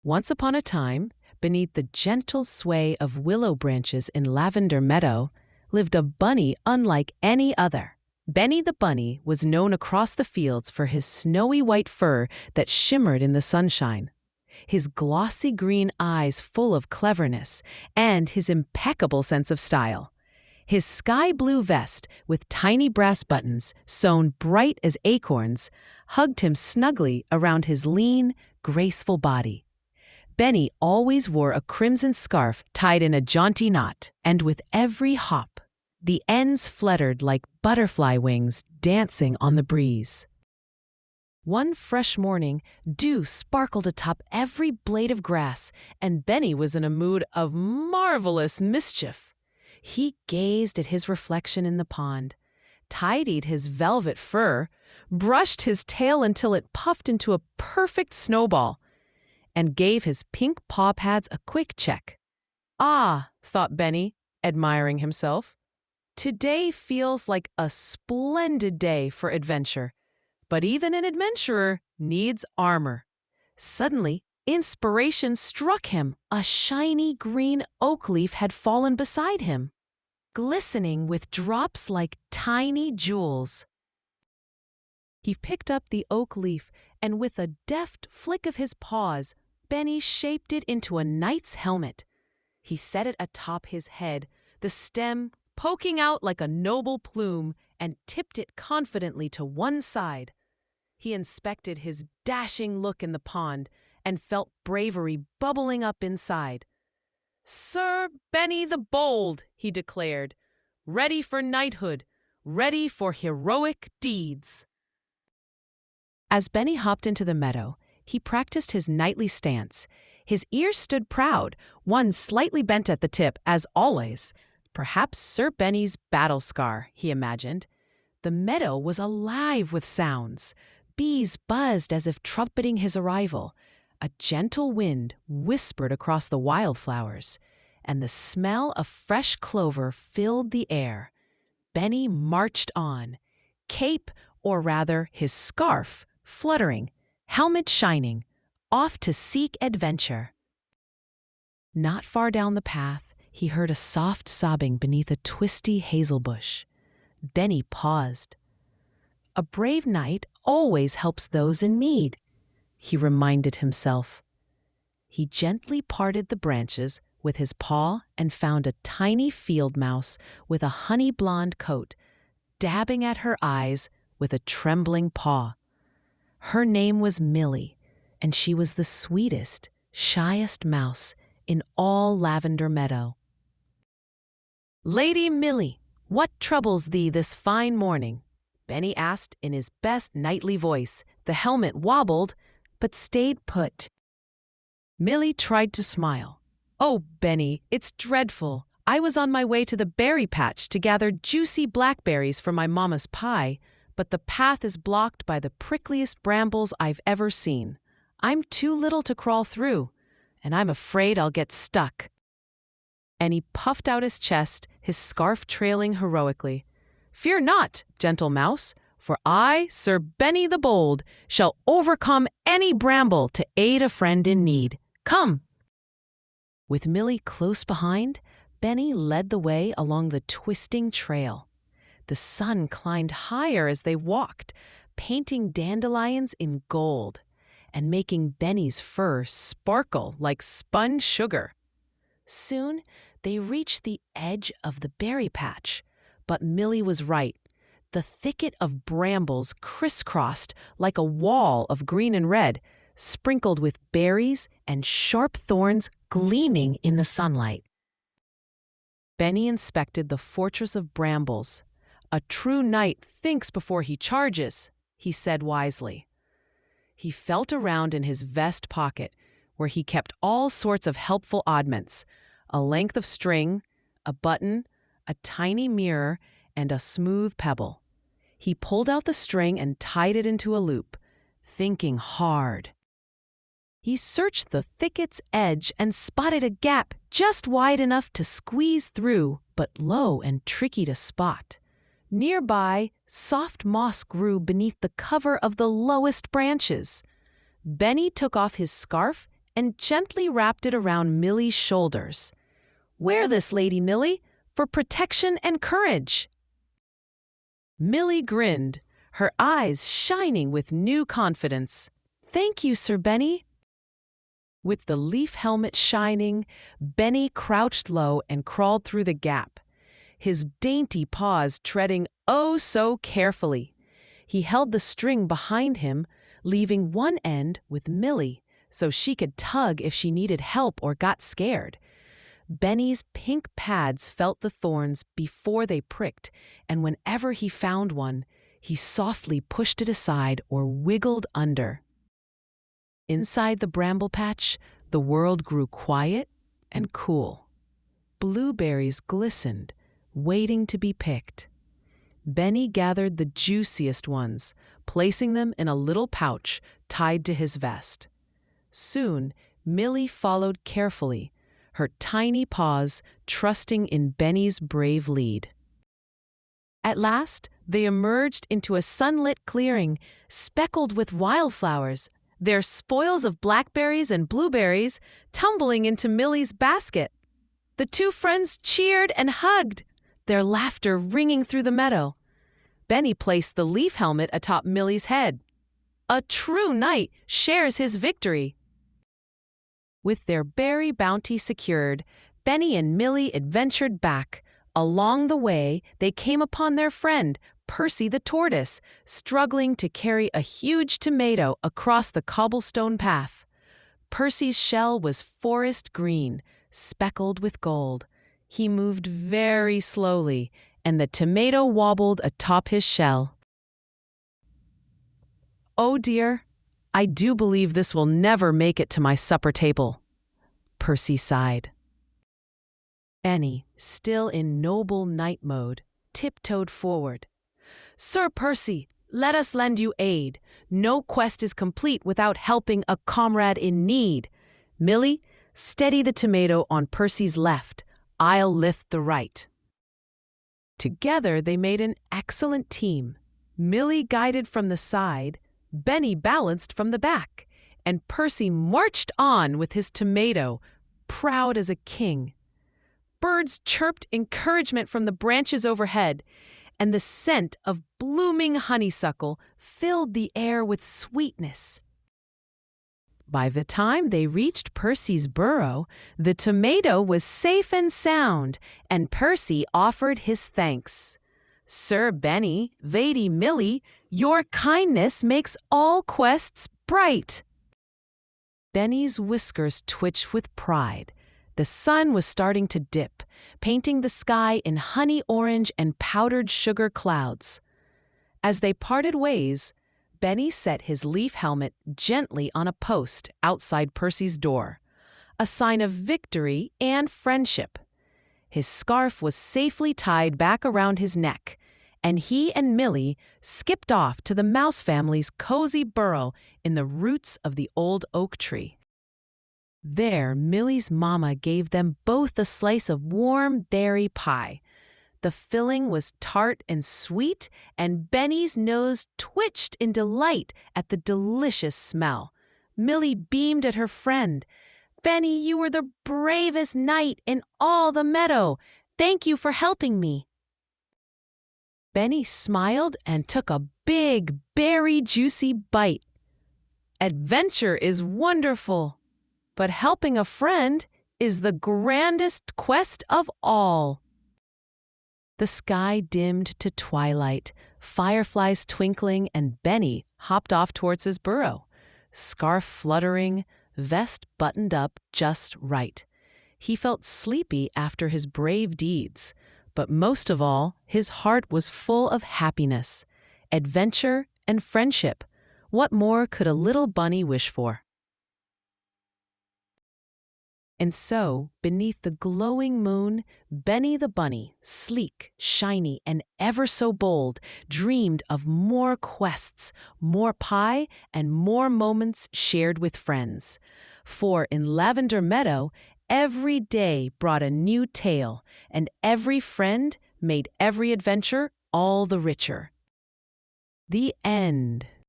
Once upon a time, beneath the gentle sway of willow branches in Lavender Meadow, lived a bunny unlike any other. Benny the bunny was known across the fields for his snowy white fur that shimmered in the sunshine, his glossy green eyes full of cleverness, and his impeccable sense of style. His sky blue vest, with tiny brass buttons sewn bright as acorns, hugged him snugly around his lean, graceful body. Benny always wore a crimson scarf tied in a jaunty knot, and with every hop, the ends fluttered like butterfly wings dancing on the breeze. One fresh morning, dew sparkled atop every blade of grass, and Benny was in a mood of marvelous mischief. He gazed at his reflection in the pond, tidied his velvet fur, brushed his tail until it puffed into a perfect snowball, and gave his pink paw pads a quick check. "Ah," thought Benny, admiring himself, "today feels like a splendid day for adventure. But even an adventurer needs armor." Suddenly, inspiration struck him. A shiny green oak leaf had fallen beside him, glistening with drops like tiny jewels. He picked up the oak leaf, and with a deft flick of his paws, Benny shaped it into a knight's helmet. He set it atop his head, the stem poking out like a noble plume, and tipped it confidently to one side. He inspected his dashing look in the pond and felt bravery bubbling up inside. "Sir Benny the Bold," he declared, "ready for knighthood, ready for heroic deeds." As Benny hopped into the meadow, he practiced his knightly stance. His ears stood proud, one slightly bent at the tip, as always. Perhaps Sir Benny's battle scar, he imagined. The meadow was alive with sounds. Bees buzzed as if trumpeting his arrival. A gentle wind whispered across the wildflowers, and the smell of fresh clover filled the air. Benny marched on, cape, or rather his scarf, fluttering, helmet shining, off to seek adventure. Not far down the path, he heard a soft sobbing beneath a twisty hazel bush. Benny paused. "A brave knight always helps those in need," he reminded himself. He gently parted the branches with his paw and found a tiny field mouse with a honey-blonde coat, dabbing at her eyes with a trembling paw. Her name was Millie, and she was the sweetest, shyest mouse in all Lavender Meadow. "Lady Millie, what troubles thee this fine morning?" Benny asked in his best knightly voice. The helmet wobbled, but stayed put. Millie tried to smile. "Oh, Benny, it's dreadful. I was on my way to the berry patch to gather juicy blackberries for my mama's pie, but the path is blocked by the prickliest brambles I've ever seen. I'm too little to crawl through, and I'm afraid I'll get stuck." And he puffed out his chest, his scarf trailing heroically. "Fear not, gentle mouse, for I, Sir Benny the Bold, shall overcome any bramble to aid a friend in need. Come!" With Millie close behind, Benny led the way along the twisting trail. The sun climbed higher as they walked, painting dandelions in gold and making Benny's fur sparkle like spun sugar. Soon they reached the edge of the berry patch, but Millie was right. The thicket of brambles crisscrossed like a wall of green and red, sprinkled with berries and sharp thorns gleaming in the sunlight. Benny inspected the fortress of brambles. "A true knight thinks before he charges," he said wisely. He felt around in his vest pocket, where he kept all sorts of helpful oddments: a length of string, a button, a tiny mirror, and a smooth pebble. He pulled out the string and tied it into a loop, thinking hard. He searched the thicket's edge and spotted a gap just wide enough to squeeze through, but low and tricky to spot. Nearby, soft moss grew beneath the cover of the lowest branches. Benny took off his scarf and gently wrapped it around Millie's shoulders. "Wear this, Lady Millie, for protection and courage." Millie grinned, her eyes shining with new confidence. "Thank you, Sir Benny." With the leaf helmet shining, Benny crouched low and crawled through the gap, his dainty paws treading oh so carefully. He held the string behind him, leaving one end with Millie so she could tug if she needed help or got scared. Benny's pink pads felt the thorns before they pricked, and whenever he found one, he softly pushed it aside or wiggled under. Inside the bramble patch, the world grew quiet and cool. Blueberries glistened, waiting to be picked. Benny gathered the juiciest ones, placing them in a little pouch tied to his vest. Soon, Millie followed carefully, her tiny paws trusting in Benny's brave lead. At last, they emerged into a sunlit clearing, speckled with wildflowers, their spoils of blackberries and blueberries tumbling into Millie's basket. The two friends cheered and hugged, their laughter ringing through the meadow. Benny placed the leaf helmet atop Millie's head. A true knight shares his victory. With their berry bounty secured, Benny and Millie adventured back. Along the way, they came upon their friend, Percy the tortoise, struggling to carry a huge tomato across the cobblestone path. Percy's shell was forest green, speckled with gold. He moved very slowly, and the tomato wobbled atop his shell. "Oh dear, I do believe this will never make it to my supper table," Percy sighed. Benny, still in noble knight mode, tiptoed forward. "Sir Percy, let us lend you aid. No quest is complete without helping a comrade in need. Millie, steady the tomato on Percy's left. I'll lift the right." Together they made an excellent team. Millie guided from the side, Benny balanced from the back, and Percy marched on with his tomato, proud as a king. Birds chirped encouragement from the branches overhead, and the scent of blooming honeysuckle filled the air with sweetness. By the time they reached Percy's burrow, the tomato was safe and sound, and Percy offered his thanks. "Sir Benny, Lady Millie, your kindness makes all quests bright." Benny's whiskers twitched with pride. The sun was starting to dip, painting the sky in honey orange and powdered sugar clouds. As they parted ways, Benny set his leaf helmet gently on a post outside Percy's door, a sign of victory and friendship. His scarf was safely tied back around his neck, and he and Millie skipped off to the mouse family's cozy burrow in the roots of the old oak tree. There, Millie's mama gave them both a slice of warm berry pie. The filling was tart and sweet, and Benny's nose twitched in delight at the delicious smell. Millie beamed at her friend. "Benny, you were the bravest knight in all the meadow. Thank you for helping me." Benny smiled and took a big, berry juicy bite. "Adventure is wonderful, but helping a friend is the grandest quest of all." The sky dimmed to twilight, fireflies twinkling, and Benny hopped off towards his burrow, scarf fluttering, vest buttoned up just right. He felt sleepy after his brave deeds, but most of all, his heart was full of happiness, adventure, and friendship. What more could a little bunny wish for? And so, beneath the glowing moon, Benny the bunny, sleek, shiny, and ever so bold, dreamed of more quests, more pie, and more moments shared with friends. For in Lavender Meadow, every day brought a new tale, and every friend made every adventure all the richer. The end.